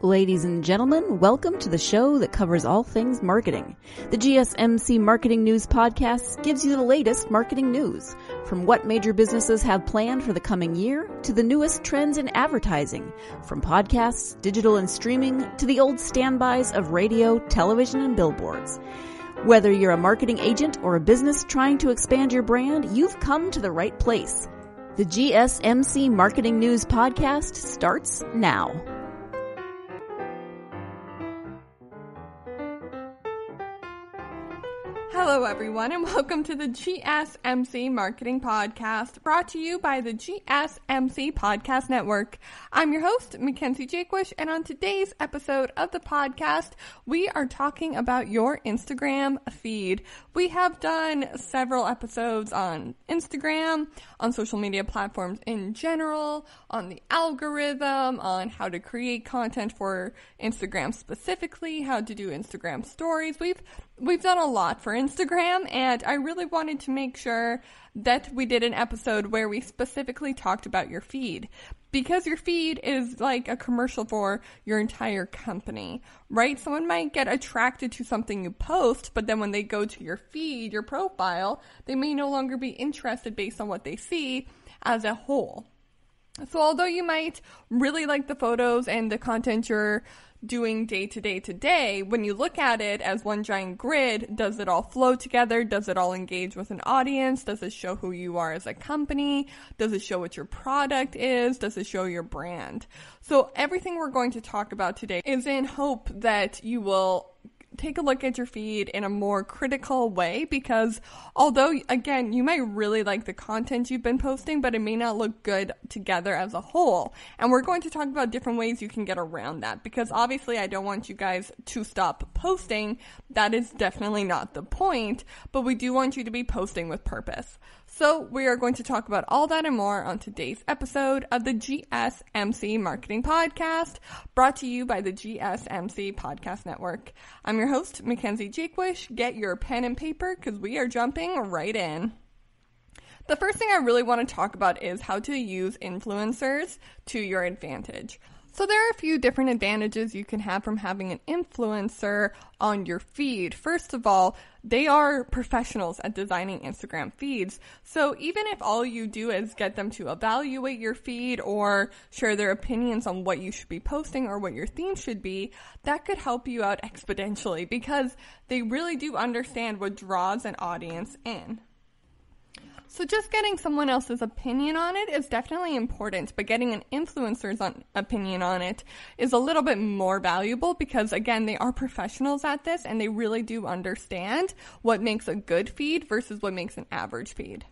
Ladies and gentlemen, welcome to the show that covers all things marketing. The GSMC Marketing News Podcast gives you the latest marketing news, from what major businesses have planned for the coming year to the newest trends in advertising, from podcasts, digital and streaming, to the old standbys of radio, television, and billboards. Whether you're a marketing agent or a business trying to expand your brand, you've come to the right place. The GSMC Marketing News Podcast starts now. Hello everyone and welcome to the GSMC Marketing Podcast, brought to you by the GSMC Podcast Network. I'm your host, Mackenzie Jakewish, and on today's episode of the podcast, we are talking about your Instagram feed. We have done several episodes on Instagram, on social media platforms in general, on the algorithm, on how to create content for Instagram specifically, how to do Instagram stories. We've done a lot for Instagram, and I really wanted to make sure that we did an episode where we specifically talked about your feed, because your feed is like a commercial for your entire company, right? Someone might get attracted to something you post, but then when they go to your feed, your profile, they may no longer be interested based on what they see as a whole. So although you might really like the photos and the content you're doing day to day, when you look at it as one giant grid, does it all flow together? Does it all engage with an audience? Does it show who you are as a company? Does it show what your product is? Does it show your brand? So everything we're going to talk about today is in hope that you will take a look at your feed in a more critical way, because although, again, you might really like the content you've been posting, but it may not look good together as a whole. And we're going to talk about different ways you can get around that, because obviously I don't want you guys to stop posting. That is definitely not the point, but we do want you to be posting with purpose. So we are going to talk about all that and more on today's episode of the GSMC Marketing Podcast, brought to you by the GSMC Podcast Network. I'm your host, Mackenzie Jakewish. Get your pen and paper because we are jumping right in. The first thing I really want to talk about is how to use influencers to your advantage. So there are a few different advantages you can have from having an influencer on your feed. First of all, they are professionals at designing Instagram feeds. So even if all you do is get them to evaluate your feed or share their opinions on what you should be posting or what your theme should be, that could help you out exponentially, because they really do understand what draws an audience in. So just getting someone else's opinion on it is definitely important, but getting an influencer's opinion on it is a little bit more valuable, because, again, they are professionals at this and they really do understand what makes a good feed versus what makes an average feed.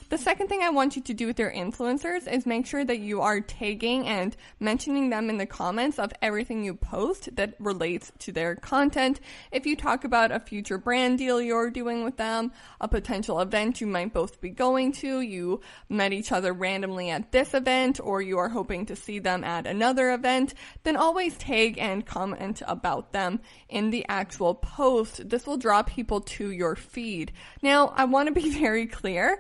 The second thing I want you to do with your influencers is make sure that you are tagging and mentioning them in the comments of everything you post that relates to their content. If you talk about a future brand deal you're doing with them, a potential event you might both be going to, you met each other randomly at this event, or you are hoping to see them at another event, then always tag and comment about them in the actual post. This will draw people to your feed. Now, I want to be very clear.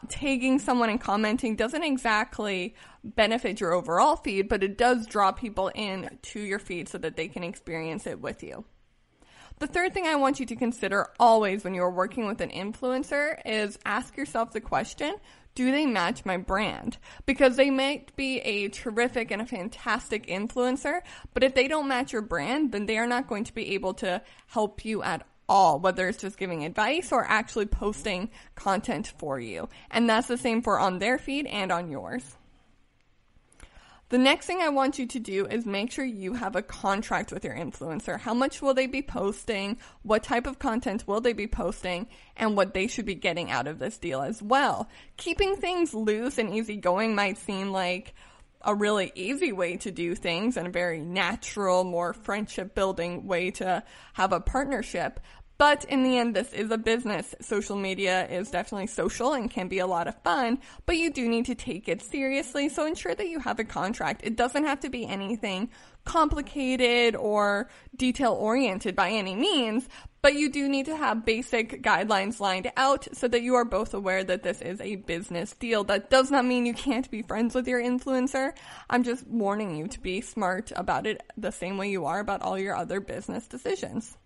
Tagging someone and commenting doesn't exactly benefit your overall feed, but it does draw people in to your feed so that they can experience it with you. The third thing I want you to consider always when you're working with an influencer is ask yourself the question, do they match my brand? Because they might be a terrific and a fantastic influencer, but if they don't match your brand, then they are not going to be able to help you at all, whether it's just giving advice or actually posting content for you. And that's the same for on their feed and on yours. The next thing I want you to do is make sure you have a contract with your influencer. How much will they be posting? What type of content will they be posting? And what they should be getting out of this deal as well. Keeping things loose and easygoing might seem like a really easy way to do things and a very natural, more friendship building way to have a partnership. But in the end, this is a business. Social media is definitely social and can be a lot of fun, but you do need to take it seriously. So ensure that you have a contract. It doesn't have to be anything complicated or detail-oriented by any means, but you do need to have basic guidelines lined out so that you are both aware that this is a business deal. That does not mean you can't be friends with your influencer. I'm just warning you to be smart about it the same way you are about all your other business decisions.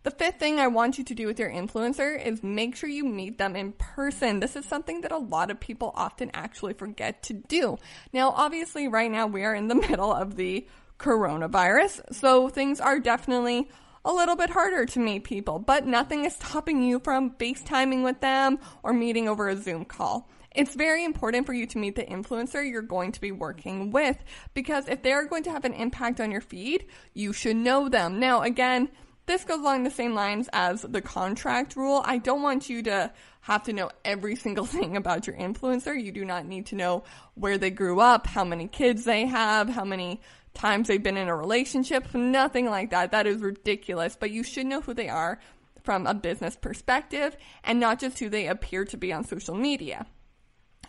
The fifth thing I want you to do with your influencer is make sure you meet them in person. This is something that a lot of people often actually forget to do. Now, obviously, right now we are in the middle of the coronavirus, so things are definitely a little bit harder to meet people, but nothing is stopping you from FaceTiming with them or meeting over a Zoom call. It's very important for you to meet the influencer you're going to be working with, because if they're going to have an impact on your feed, you should know them. Now, again, this goes along the same lines as the contract rule. I don't want you to have to know every single thing about your influencer. You do not need to know where they grew up, how many kids they have, how many times they've been in a relationship, nothing like that. That is ridiculous, but you should know who they are from a business perspective and not just who they appear to be on social media.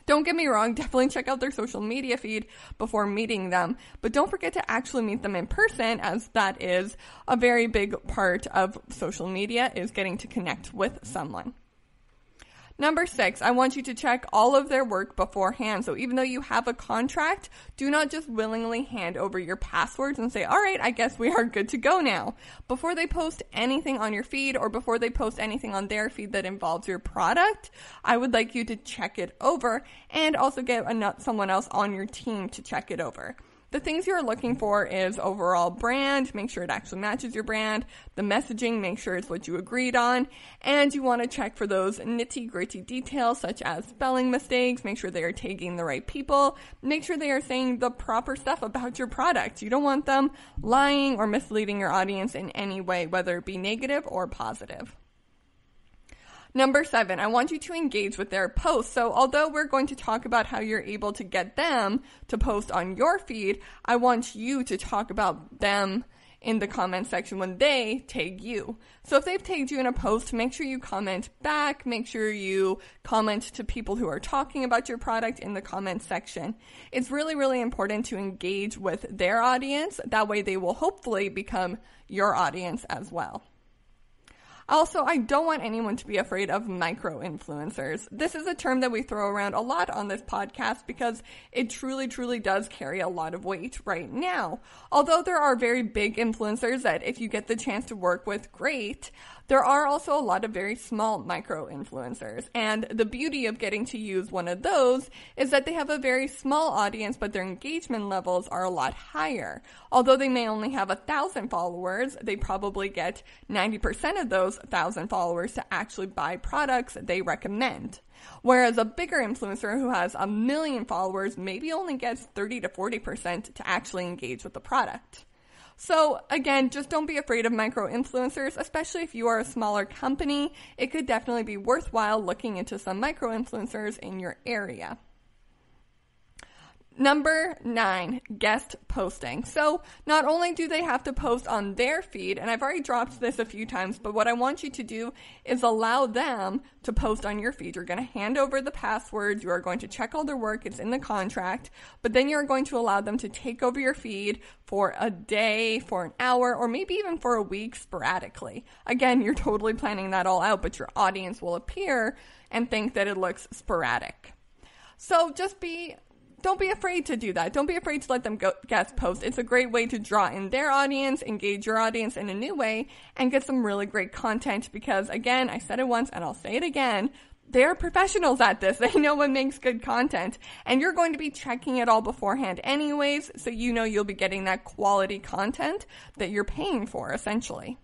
Don't get me wrong, definitely check out their social media feed before meeting them, but don't forget to actually meet them in person, as that is a very big part of social media, is getting to connect with someone. Number 6, I want you to check all of their work beforehand. So even though you have a contract, do not just willingly hand over your passwords and say, all right, I guess we are good to go now. Before they post anything on your feed or before they post anything on their feed that involves your product, I would like you to check it over and also get someone else on your team to check it over. The things you're looking for is overall brand, make sure it actually matches your brand, the messaging, make sure it's what you agreed on, and you want to check for those nitty-gritty details such as spelling mistakes, make sure they are tagging the right people, make sure they are saying the proper stuff about your product. You don't want them lying or misleading your audience in any way, whether it be negative or positive. Number 7, I want you to engage with their posts. So although we're going to talk about how you're able to get them to post on your feed, I want you to talk about them in the comment section when they tag you. So if they've tagged you in a post, make sure you comment back. Make sure you comment to people who are talking about your product in the comment section. It's really, really important to engage with their audience. That way they will hopefully become your audience as well. Also, I don't want anyone to be afraid of micro-influencers. This is a term that we throw around a lot on this podcast because it truly, truly does carry a lot of weight right now. Although there are very big influencers that if you get the chance to work with, great, there are also a lot of very small micro-influencers. And the beauty of getting to use one of those is that they have a very small audience, but their engagement levels are a lot higher. Although they may only have 1,000 followers, they probably get 90% of those 1,000 followers to actually buy products they recommend. Whereas a bigger influencer who has 1 million followers maybe only gets 30 to 40% to actually engage with the product. So again, just don't be afraid of micro-influencers, especially if you are a smaller company. It could definitely be worthwhile looking into some micro-influencers in your area. Number 9, guest posting. So not only do they have to post on their feed, and I've already dropped this a few times, but what I want you to do is allow them to post on your feed. You're going to hand over the passwords. You are going to check all their work. It's in the contract, but then you're going to allow them to take over your feed for a day, for an hour, or maybe even for a week sporadically. Again, you're totally planning that all out, but your audience will appear and think that it looks sporadic. So don't be afraid to do that. Don't be afraid to let them guest post. It's a great way to draw in their audience, engage your audience in a new way, and get some really great content because, again, I said it once and I'll say it again, they're professionals at this. They know what makes good content. And you're going to be checking it all beforehand anyways, so you know you'll be getting that quality content that you're paying for, essentially.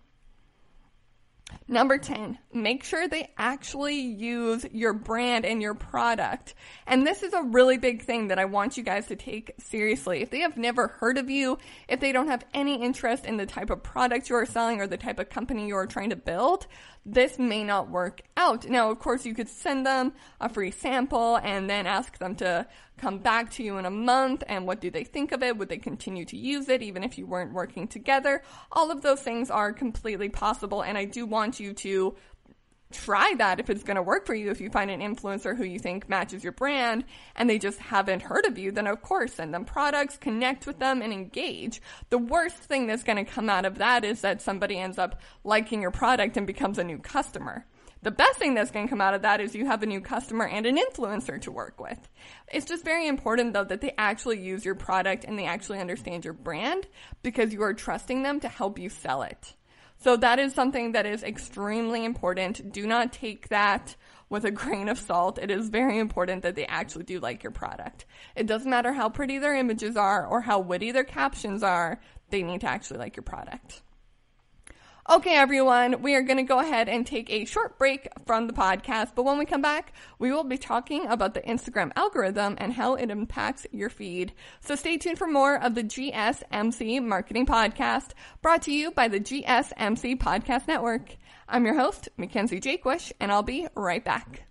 Number 10, make sure they actually use your brand and your product. And this is a really big thing that I want you guys to take seriously. If they have never heard of you, if they don't have any interest in the type of product you are selling or the type of company you are trying to build, this may not work out. Now, of course, you could send them a free sample and then ask them to come back to you in a month, and what do they think of it? Would they continue to use it even if you weren't working together? All of those things are completely possible, and I do want you to try that if it's going to work for you. If you find an influencer who you think matches your brand and they just haven't heard of you, then of course send them products, connect with them, and engage. The worst thing that's going to come out of that is that somebody ends up liking your product and becomes a new customer. The best thing that's going to come out of that is you have a new customer and an influencer to work with. It's just very important, though, that they actually use your product and they actually understand your brand, because you are trusting them to help you sell it. So that is something that is extremely important. Do not take that with a grain of salt. It is very important that they actually do like your product. It doesn't matter how pretty their images are or how witty their captions are. They need to actually like your product. Okay, everyone, we are going to go ahead and take a short break from the podcast, but when we come back, we will be talking about the Instagram algorithm and how it impacts your feed. So stay tuned for more of the GSMC Marketing Podcast, brought to you by the GSMC Podcast Network. I'm your host, Mackenzie Jakewish, and I'll be right back.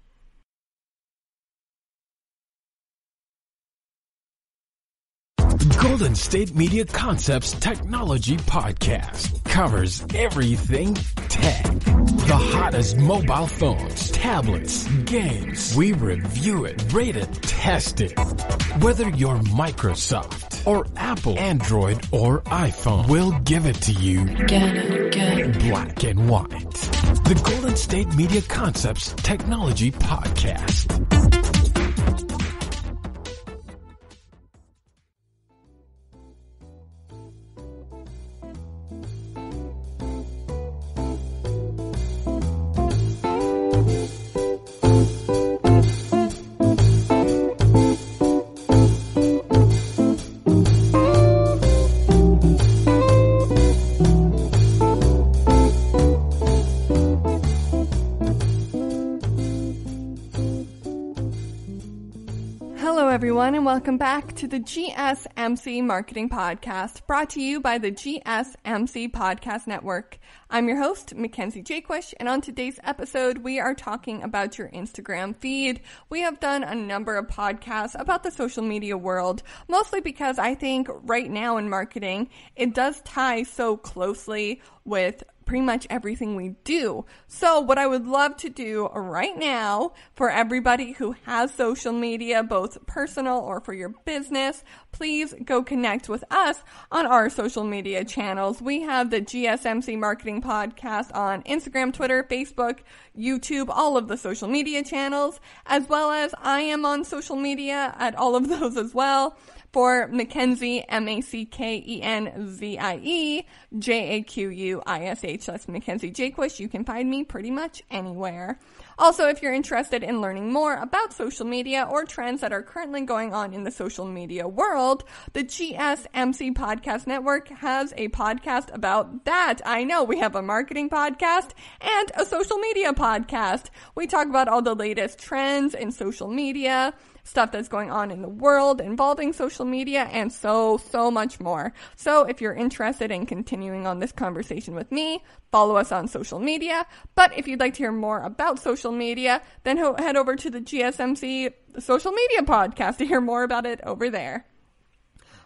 Golden State Media Concepts Technology Podcast covers everything tech. The hottest mobile phones, tablets, games. We review it, rate it, test it. Whether you're Microsoft or Apple, Android or iPhone, we'll give it to you again. Black and white. The Golden State Media Concepts Technology Podcast. Everyone, and welcome back to the GSMC Marketing Podcast, brought to you by the GSMC Podcast Network. I'm your host, Mackenzie Jakewish, and on today's episode, we are talking about your Instagram feed. We have done a number of podcasts about the social media world, mostly because I think right now in marketing, it does tie so closely with pretty much everything we do. So what I would love to do right now for everybody who has social media, both personal or for your business, please go connect with us on our social media channels. We have the GSMC Marketing Podcast on Instagram, Twitter, Facebook, YouTube, all of the social media channels, as well as I am on social media at all of those as well. For Mackenzie, Mackenzie Jaquish, that's Mackenzie Jakewish. You can find me pretty much anywhere. Also, if you're interested in learning more about social media or trends that are currently going on in the social media world, the GSMC Podcast Network has a podcast about that. I know, we have a marketing podcast and a social media podcast. We talk about all the latest trends in social media, stuff that's going on in the world involving social media, and so much more. So if you're interested in continuing on this conversation with me, follow us on social media. But if you'd like to hear more about social media, then head over to the GSMC Social Media Podcast to hear more about it over there.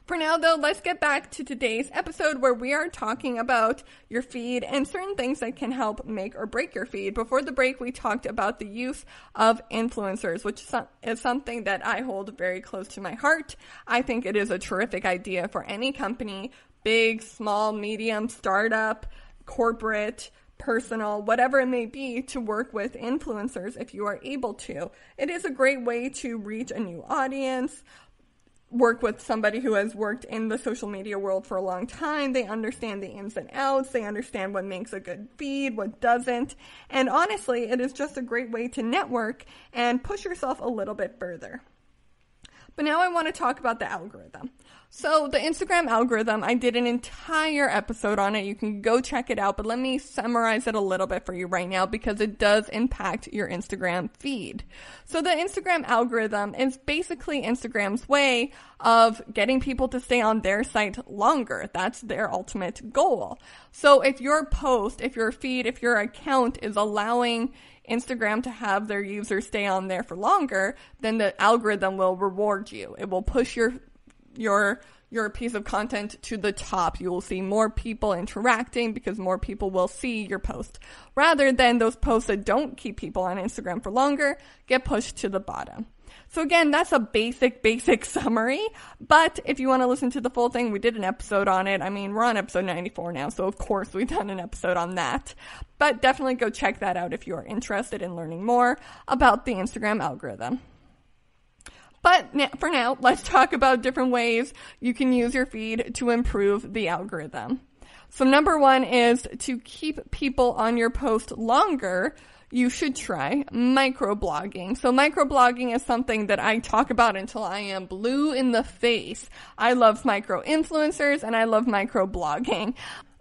For now, though, let's get back to today's episode where we are talking about your feed and certain things that can help make or break your feed. Before the break, we talked about the use of influencers, which is something that I hold very close to my heart. I think it is a terrific idea for any company, big, small, medium, startup, corporate, personal, whatever it may be, to work with influencers if you are able to. It is a great way to reach a new audience, work with somebody who has worked in the social media world for a long time. They understand the ins and outs. They understand what makes a good feed, what doesn't. And honestly, it is just a great way to network and push yourself a little bit further. But now I want to talk about the algorithm. So the Instagram algorithm, I did an entire episode on it. You can go check it out, but let me summarize it a little bit for you right now because it does impact your Instagram feed. So the Instagram algorithm is basically Instagram's way of getting people to stay on their site longer. That's their ultimate goal. So if your post, if your feed, if your account is allowing Instagram to have their users stay on there for longer, then the algorithm will reward you. It will push your piece of content to the top. You will see more people interacting because more people will see your post, rather than those posts that don't keep people on Instagram for longer get pushed to the bottom. So again, that's a basic summary, but if you want to listen to the full thing, we did an episode on it. I mean, we're on episode 94 now, so of course we've done an episode on that. But definitely go check that out if you are interested in learning more about the Instagram algorithm. But for now, let's talk about different ways you can use your feed to improve the algorithm. So number one is to keep people on your post longer. You should try microblogging. So microblogging is something that I talk about until I am blue in the face. I love micro-influencers and I love microblogging.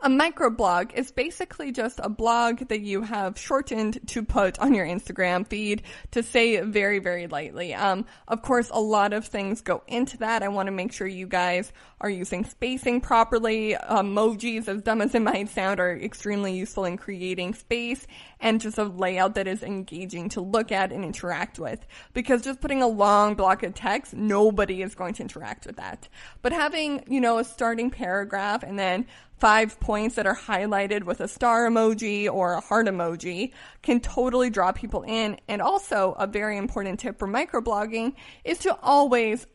A microblog is basically just a blog that you have shortened to put on your Instagram feed, to say very, very lightly. Of course, a lot of things go into that. I want to make sure you guys are using spacing properly. Emojis, as dumb as it might sound, are extremely useful in creating space and just a layout that is engaging to look at and interact with. Because just putting a long block of text, nobody is going to interact with that. But having, a starting paragraph and then 5 points that are highlighted with a star emoji or a heart emoji can totally draw people in. And also, a very important tip for microblogging is to always,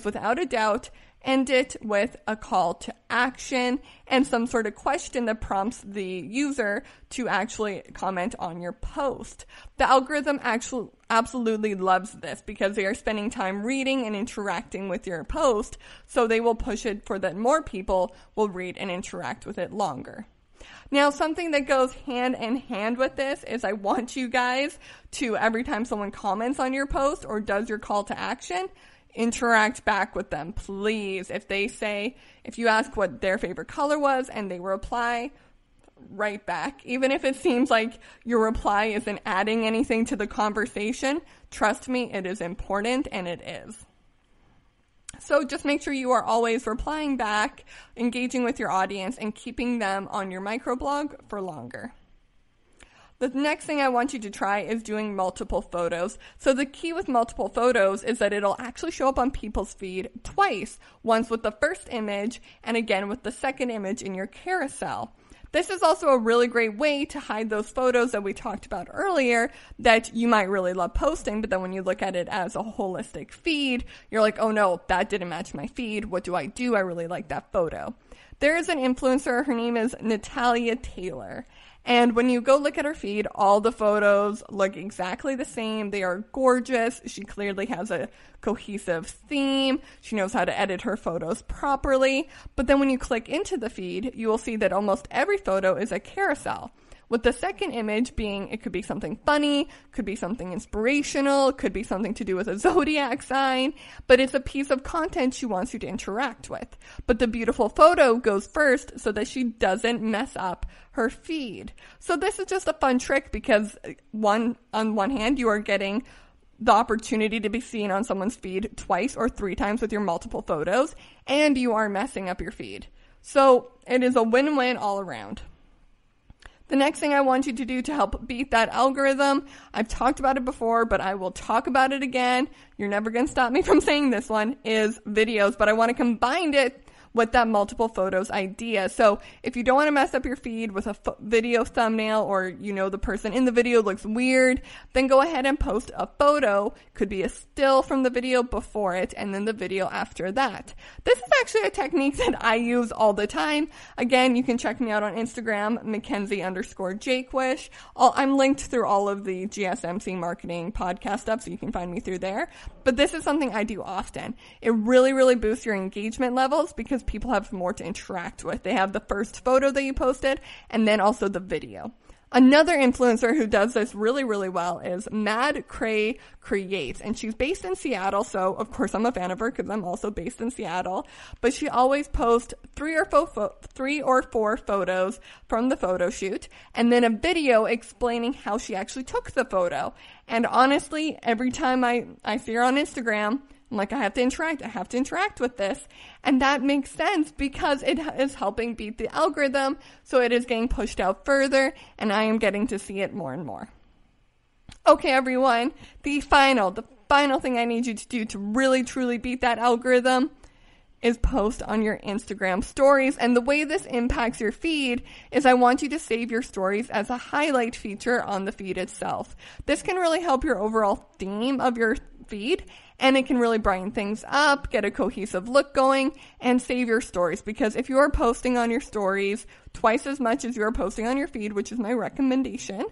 without a doubt, end it with a call to action and some sort of question that prompts the user to actually comment on your post. The algorithm absolutely loves this because they are spending time reading and interacting with your post, so they will push it for that more people will read and interact with it longer. Now, something that goes hand in hand with this is I want you guys to, every time someone comments on your post or does your call to action, interact back with them, please. If you ask what their favorite color was and they reply, write back. Even if it seems like your reply isn't adding anything to the conversation, trust me, it is important, and it is. So just make sure you are always replying back, engaging with your audience, and keeping them on your microblog for longer. The next thing I want you to try is doing multiple photos. So the key with multiple photos is that it'll actually show up on people's feed twice, once with the first image and again with the second image in your carousel. This is also a really great way to hide those photos that we talked about earlier that you might really love posting, but then when you look at it as a holistic feed, you're like, oh no, that didn't match my feed. What do? I really like that photo. There is an influencer, her name is Natalia Taylor. And when you go look at her feed, all the photos look exactly the same. They are gorgeous. She clearly has a cohesive theme. She knows how to edit her photos properly. But then when you click into the feed, you will see that almost every photo is a carousel. With the second image being, it could be something funny, could be something inspirational, could be something to do with a zodiac sign, but it's a piece of content she wants you to interact with. But the beautiful photo goes first so that she doesn't mess up her feed. So this is just a fun trick because on one hand, you are getting the opportunity to be seen on someone's feed twice or 3 times with your multiple photos, and you are messing up your feed. So it is a win-win all around. The next thing I want you to do to help beat that algorithm, I've talked about it before, but I will talk about it again. You're never going to stop me from saying this one, is videos, but I want to combine it with that multiple photos idea. So if you don't want to mess up your feed with a video thumbnail, or the person in the video looks weird, then go ahead and post a photo. Could be a still from the video before it and then the video after that. This is actually a technique that I use all the time. Again, you can check me out on Instagram, Mackenzie_Jakewish. I'm linked through all of the GSMC marketing podcast stuff, so you can find me through there. But this is something I do often. It really, really boosts your engagement levels because people have more to interact with. They have the first photo that you posted and then also the video. Another influencer who does this really, really well is Mad Cray Creates, and she's based in Seattle, so of course I'm a fan of her because I'm also based in Seattle, but she always posts 3 or 4 photos from the photo shoot, and then a video explaining how she actually took the photo. And honestly, every time I see her on Instagram, I'm like, I have to interact with this. And that makes sense because it is helping beat the algorithm. So it is getting pushed out further and I am getting to see it more and more. Okay, everyone, the final thing I need you to do to really truly beat that algorithm is post on your Instagram stories. And the way this impacts your feed is I want you to save your stories as a highlight feature on the feed itself. This can really help your overall theme of your feed, and it can really brighten things up, get a cohesive look going, and save your stories. Because if you are posting on your stories twice as much as you are posting on your feed, which is my recommendation,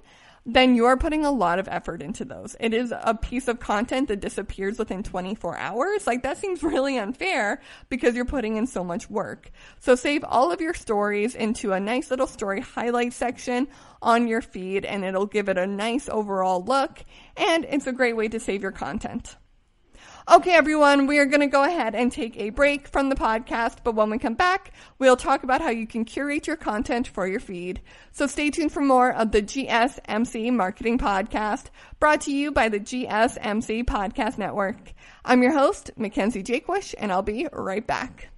then you are putting a lot of effort into those. It is a piece of content that disappears within 24 hours. Like, that seems really unfair because you're putting in so much work. So save all of your stories into a nice little story highlight section on your feed, and it'll give it a nice overall look, and it's a great way to save your content. Okay, everyone, we are going to go ahead and take a break from the podcast, but when we come back, we'll talk about how you can curate your content for your feed. So stay tuned for more of the GSMC Marketing Podcast, brought to you by the GSMC Podcast Network. I'm your host, Mackenzie Jakewish, and I'll be right back.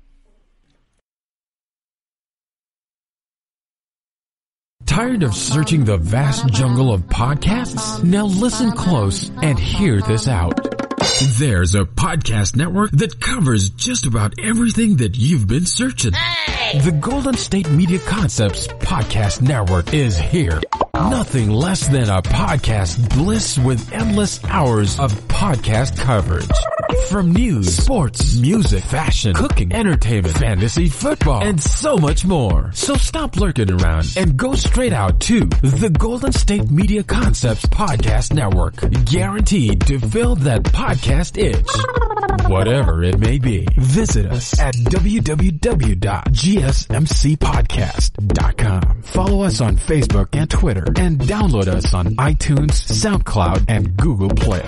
Tired of searching the vast jungle of podcasts? Now listen close and hear this out. There's a podcast network that covers just about everything that you've been searching. Hey! The Golden State Media Concepts Podcast Network is here. Nothing less than a podcast bliss with endless hours of podcast coverage. From news, sports, music, fashion, cooking, entertainment, fantasy, football, and so much more. So stop lurking around and go straight out to the Golden State Media Concepts Podcast Network. Guaranteed to fill that podcast itch. Whatever it may be. Visit us at www.gsmcpodcast.com. Follow us on Facebook and Twitter, and download us on iTunes, SoundCloud, and Google Play.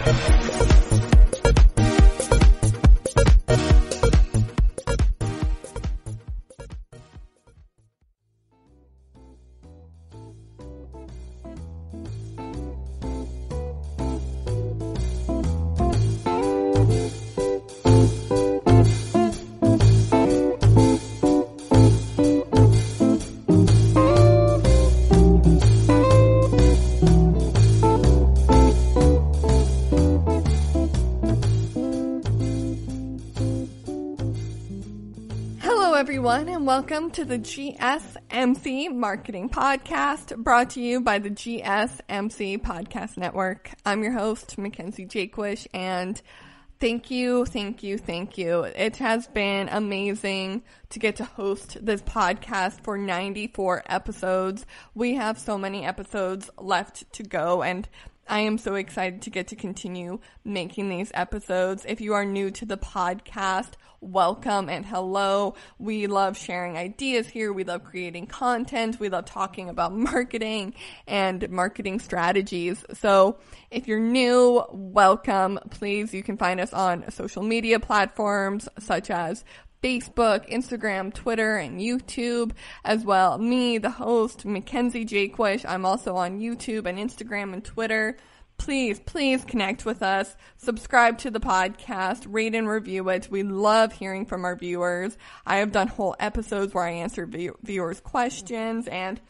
Everyone, and welcome to the GSMC Marketing Podcast, brought to you by the GSMC Podcast Network. I'm your host, Mackenzie Jakewish, and thank you. It has been amazing to get to host this podcast for 94 episodes. We have so many episodes left to go, and I am so excited to get to continue making these episodes. If you are new to the podcast, welcome and hello. We love sharing ideas here. We love creating content. We love talking about marketing and marketing strategies. So if you're new, welcome. Please, you can find us on social media platforms such as Facebook, Instagram, Twitter, and YouTube, as well. Me, the host, Mackenzie Jakewish. I'm also on YouTube and Instagram and Twitter. Please connect with us. Subscribe to the podcast. Rate and review it. We love hearing from our viewers. I have done whole episodes where I answer viewers' questions, and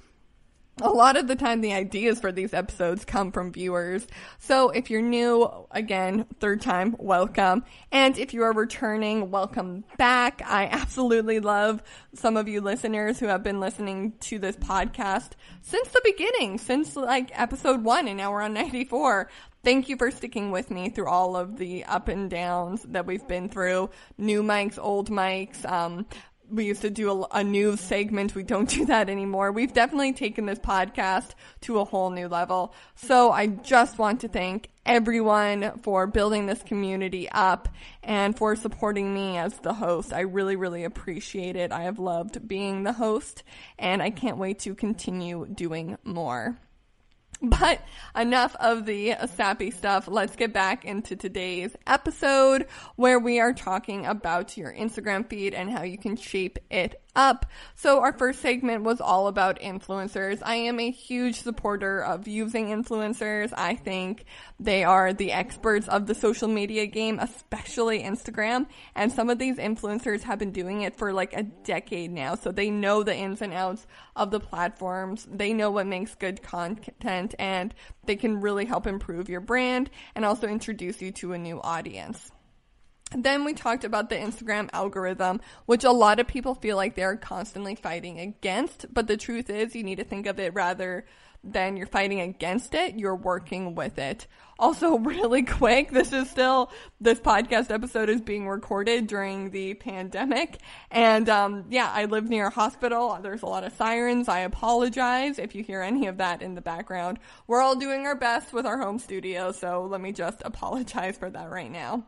a lot of the time the ideas for these episodes come from viewers. So if you're new, again, third time, welcome. And if you are returning, welcome back. I absolutely love some of you listeners who have been listening to this podcast since the beginning, since like episode 1, and now we're on 94. Thank you for sticking with me through all of the up and downs that we've been through. New mics, old mics, we used to do a news segment. We don't do that anymore. We've definitely taken this podcast to a whole new level. So I just want to thank everyone for building this community up and for supporting me as the host. I really, really appreciate it. I have loved being the host, and I can't wait to continue doing more. But enough of the sappy stuff. Let's get back into today's episode where we are talking about your Instagram feed and how you can shape it up. So our first segment was all about influencers. I am a huge supporter of using influencers. I think they are the experts of the social media game, especially Instagram. And some of these influencers have been doing it for like a decade now. So they know the ins and outs of the platforms. They know what makes good content, and they can really help improve your brand and also introduce you to a new audience. Then we talked about the Instagram algorithm, which a lot of people feel like they're constantly fighting against. But the truth is, you need to think of it rather than you're fighting against it, you're working with it. Also, really quick, this podcast episode is being recorded during the pandemic. And I live near a hospital. There's a lot of sirens. I apologize if you hear any of that in the background. We're all doing our best with our home studio, so let me just apologize for that right now.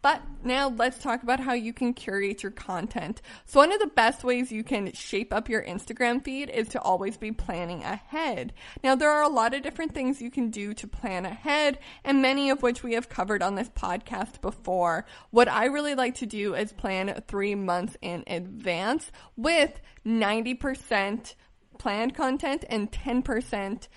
But now let's talk about how you can curate your content. So one of the best ways you can shape up your Instagram feed is to always be planning ahead. Now there are a lot of different things you can do to plan ahead, and many of which we have covered on this podcast before. What I really like to do is plan 3 months in advance with 90% planned content and 10%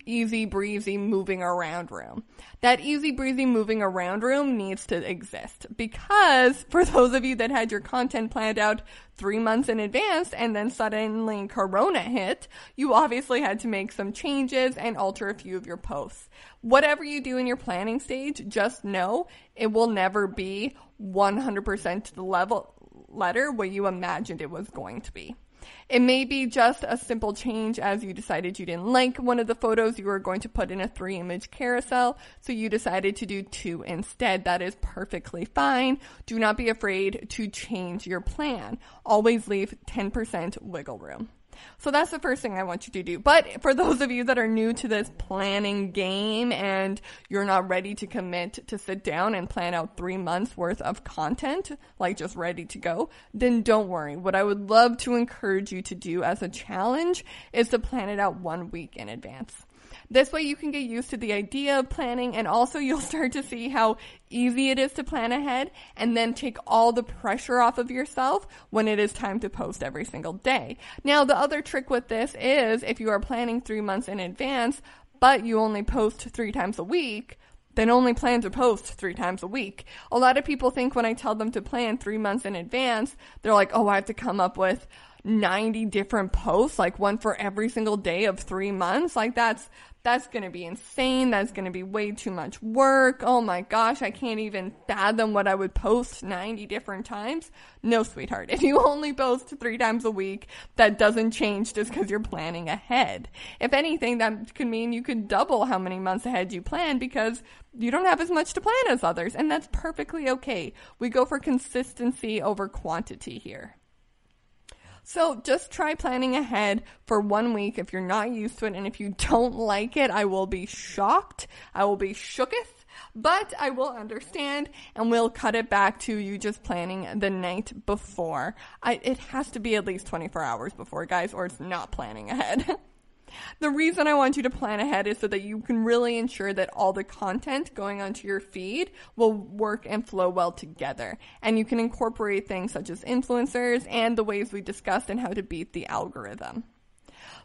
easy breezy moving around room. That easy breezy moving around room needs to exist, because for those of you that had your content planned out 3 months in advance and then suddenly Corona hit, you obviously had to make some changes and alter a few of your posts. Whatever you do in your planning stage, just know it will never be 100% to the letter what you imagined it was going to be. It may be just a simple change as you decided you didn't like one of the photos you were going to put in a 3-image carousel, so you decided to do 2 instead. That is perfectly fine. Do not be afraid to change your plan. Always leave 10% wiggle room. So that's the first thing I want you to do. But for those of you that are new to this planning game and you're not ready to commit to sit down and plan out 3 months worth of content, like just ready to go, then don't worry. What I would love to encourage you to do as a challenge is to plan it out 1 week in advance. This way you can get used to the idea of planning, and also you'll start to see how easy it is to plan ahead and then take all the pressure off of yourself when it is time to post every single day. Now, the other trick with this is if you are planning 3 months in advance, but you only post 3 times a week, then only plan to post 3 times a week. A lot of people think when I tell them to plan 3 months in advance, they're like, oh, I have to come up with 90 different posts, like one for every single day of 3 months. Like that's going to be insane. That's going to be way too much work. Oh my gosh, I can't even fathom what I would post 90 different times. No, sweetheart. If you only post 3 times a week, that doesn't change just because you're planning ahead. If anything, that could mean you could double how many months ahead you plan because you don't have as much to plan as others, and that's perfectly okay. We go for consistency over quantity here. So just try planning ahead for 1 week if you're not used to it, and if you don't like it, I will be shocked. I will be shooketh, but I will understand, and we'll cut it back to you just planning the night before. It has to be at least 24 hours before, guys, or it's not planning ahead. The reason I want you to plan ahead is so that you can really ensure that all the content going onto your feed will work and flow well together. And you can incorporate things such as influencers and the ways we discussed and how to beat the algorithm.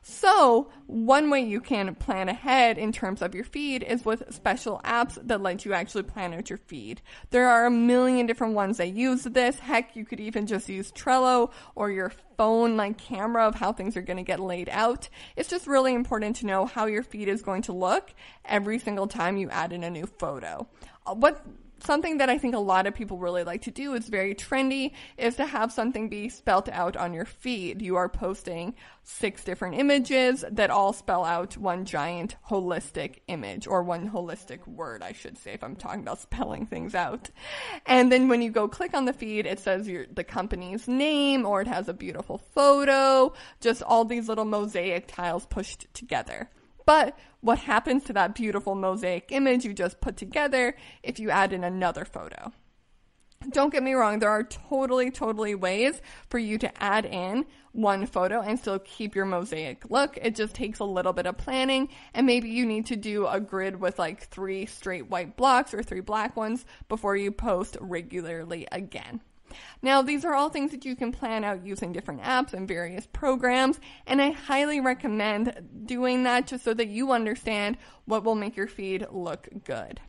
So one way you can plan ahead in terms of your feed is with special apps that let you actually plan out your feed. There are a million different ones that use this. Heck, you could even just use Trello or your phone like camera of how things are going to get laid out. It's just really important to know how your feed is going to look every single time you add in a new photo. Something that I think a lot of people really like to do, is very trendy, is to have something be spelt out on your feed. You are posting 6 different images that all spell out one giant holistic image, or one holistic word, I should say, if I'm talking about spelling things out. And then when you go click on the feed, it says the company's name, or it has a beautiful photo, just all these little mosaic tiles pushed together. But what happens to that beautiful mosaic image you just put together if you add in another photo? Don't get me wrong, there are totally ways for you to add in one photo and still keep your mosaic look. It just takes a little bit of planning, and maybe you need to do a grid with like 3 straight white blocks or 3 black ones before you post regularly again. Now, these are all things that you can plan out using different apps and various programs, and I highly recommend doing that just so that you understand what will make your feed look good.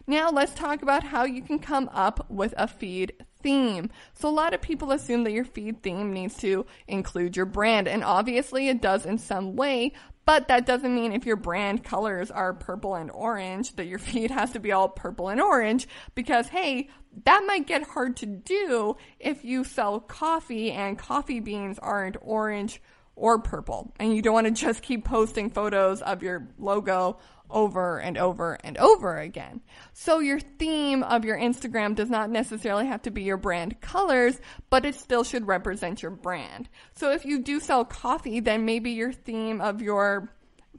Now let's talk about how you can come up with a feed theme. So a lot of people assume that your feed theme needs to include your brand, and obviously it does in some way, but that doesn't mean if your brand colors are purple and orange that your feed has to be all purple and orange, because hey, that might get hard to do if you sell coffee and coffee beans aren't orange or purple, and you don't want to just keep posting photos of your logo over and over and over again. So your theme of your Instagram does not necessarily have to be your brand colors, but it still should represent your brand. So if you do sell coffee, then maybe your theme of your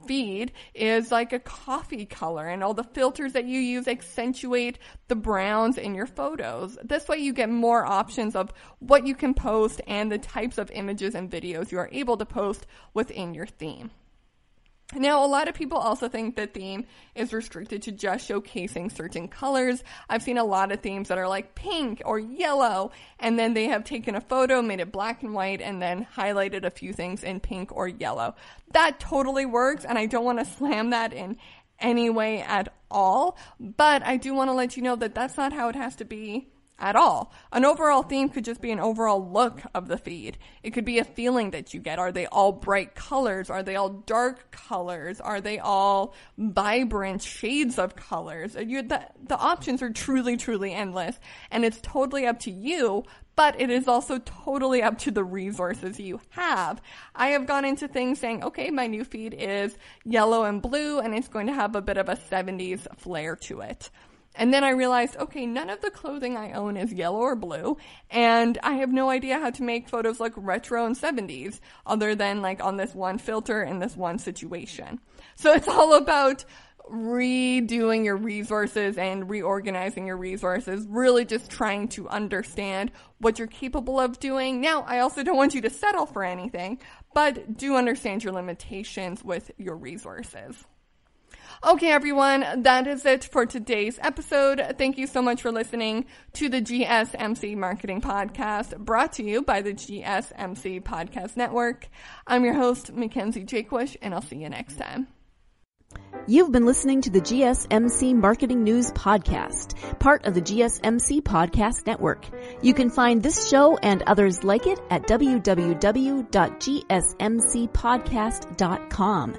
feed is like a coffee color, and all the filters that you use accentuate the browns in your photos. This way you get more options of what you can post and the types of images and videos you are able to post within your theme. Now, a lot of people also think that theme is restricted to just showcasing certain colors. I've seen a lot of themes that are like pink or yellow, and then they have taken a photo, made it black and white, and then highlighted a few things in pink or yellow. That totally works, and I don't want to slam that in any way at all, but I do want to let you know that that's not how it has to be at all. An overall theme could just be an overall look of the feed. It could be a feeling that you get. Are they all bright colors? Are they all dark colors? Are they all vibrant shades of colors? The options are truly endless, and it's totally up to you, but it is also totally up to the resources you have. I have gone into things saying, okay, my new feed is yellow and blue, and it's going to have a bit of a 70s flair to it. And then I realized, okay, none of the clothing I own is yellow or blue, and I have no idea how to make photos look retro and 70s other than like on this one filter in this one situation. So it's all about redoing your resources and reorganizing your resources, really just trying to understand what you're capable of doing. Now, I also don't want you to settle for anything, but do understand your limitations with your resources. Okay, everyone, that is it for today's episode. Thank you so much for listening to the GSMC Marketing Podcast, brought to you by the GSMC Podcast Network. I'm your host, Mackenzie Jakewish, and I'll see you next time. You've been listening to the GSMC Marketing News Podcast, part of the GSMC Podcast Network. You can find this show and others like it at www.gsmcpodcast.com.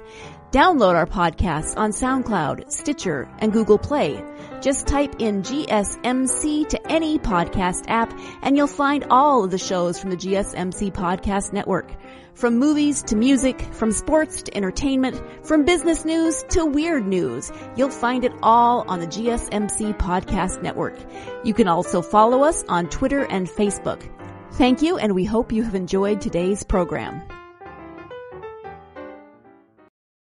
Download our podcasts on SoundCloud, Stitcher, and Google Play. Just type in GSMC to any podcast app, and you'll find all of the shows from the GSMC Podcast Network. From movies to music, from sports to entertainment, from business news to weird news, you'll find it all on the GSMC Podcast Network. You can also follow us on Twitter and Facebook. Thank you, and we hope you have enjoyed today's program.